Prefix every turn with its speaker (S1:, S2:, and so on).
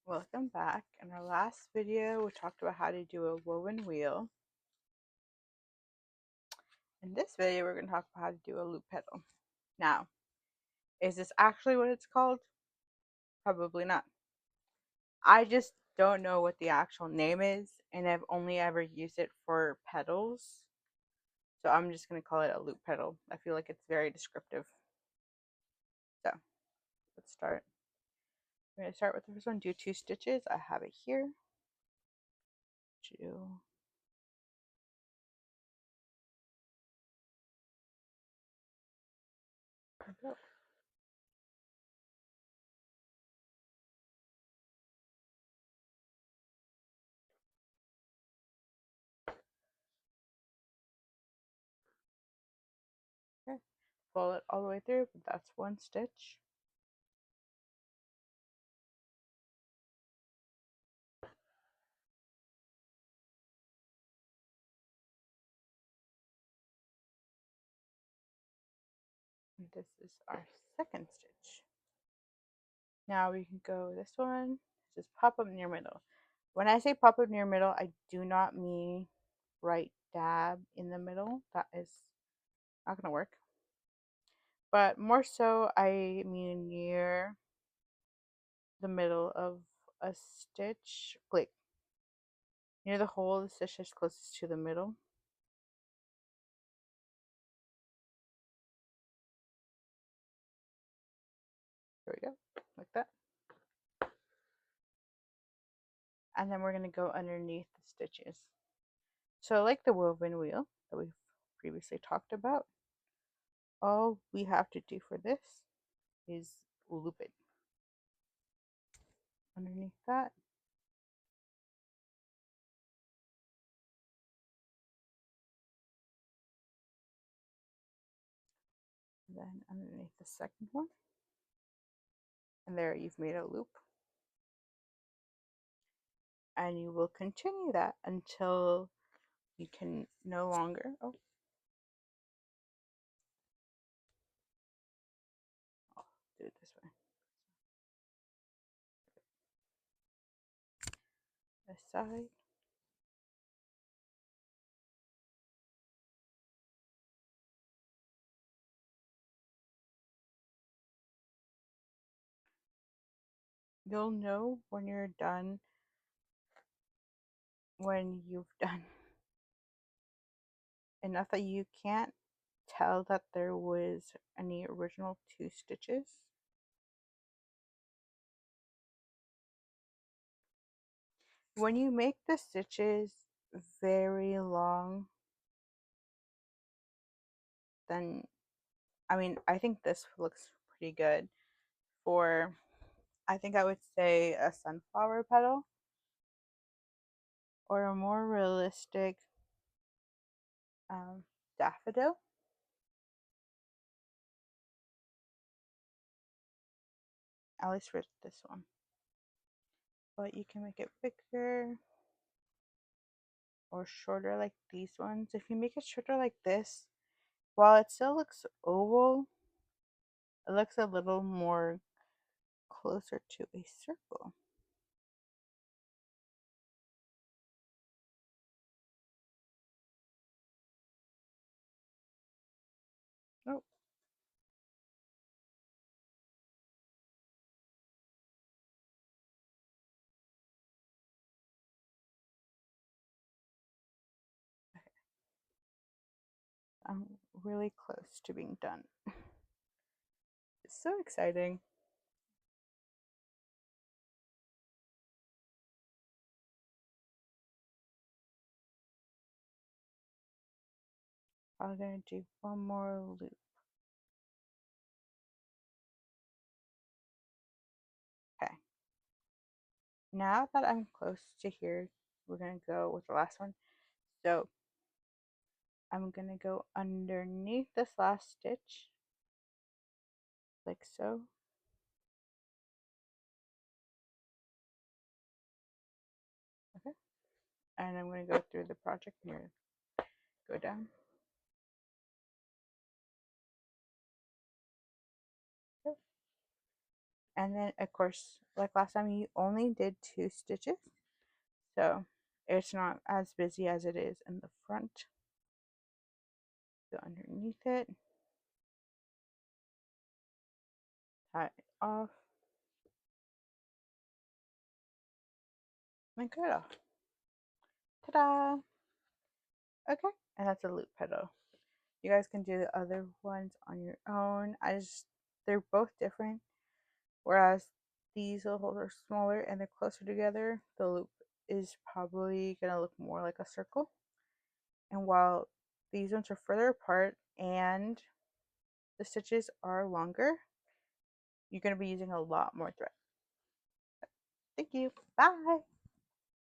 S1: Welcome back. In our last video, we talked about how to do a woven wheel. In this video, we're going to talk about how to do a loop petal. Now, is this actually what it's called? Probably not. I just don't know what the actual name is, and I've only ever used it for petals. So I'm just going to call it a loop petal. I feel like it's very descriptive. So, let's start. We're going to start with the first one, do 2 stitches. I have it here. 2. Go. Okay. Pull it all the way through, but that's 1 stitch. And this is our 2nd stitch. Now we can go this one, just pop up near middle. When I say pop up near middle, I do not mean right dab in the middle. That is not going to work. But more so, I mean near the middle of a stitch, like near the hole of the stitch that's closest to the middle. There we go, like that. And then we're going to go underneath the stitches. So like the woven wheel that we've previously talked about, all we have to do for this is loop it underneath that. And then underneath the second one. And there you've made a loop. And you will continue that until you can no longer, I'll do it this way. This side. You'll know when you're done when you've done enough that you can't tell that there was any original 2 stitches. When you make the stitches very long, then I think this looks pretty good for, I think I would say, a sunflower petal, or a more realistic daffodil. At least for this one. But you can make it bigger or shorter like these ones. If you make it shorter like this, while it still looks oval, it looks a little more closer to a circle. Oh. Okay. I'm really close to being done. It's so exciting. I'm going to do one more loop. Okay. Now that I'm close to here, we're going to go with the last one. So I'm going to go underneath this last stitch, like so. Okay. And I'm going to go through the project here. Go down. Okay. And then, of course, like last time you only did 2 stitches, so it's not as busy as it is in the front. Go underneath it, tie it off, and cut it off. Ta-da! Okay, and that's a loop petal. You guys can do the other ones on your own. They're both different. Whereas these little holes are smaller and they're closer together, the loop is probably gonna look more like a circle. And while these ones are further apart and the stitches are longer, you're gonna be using a lot more thread. Thank you. Bye.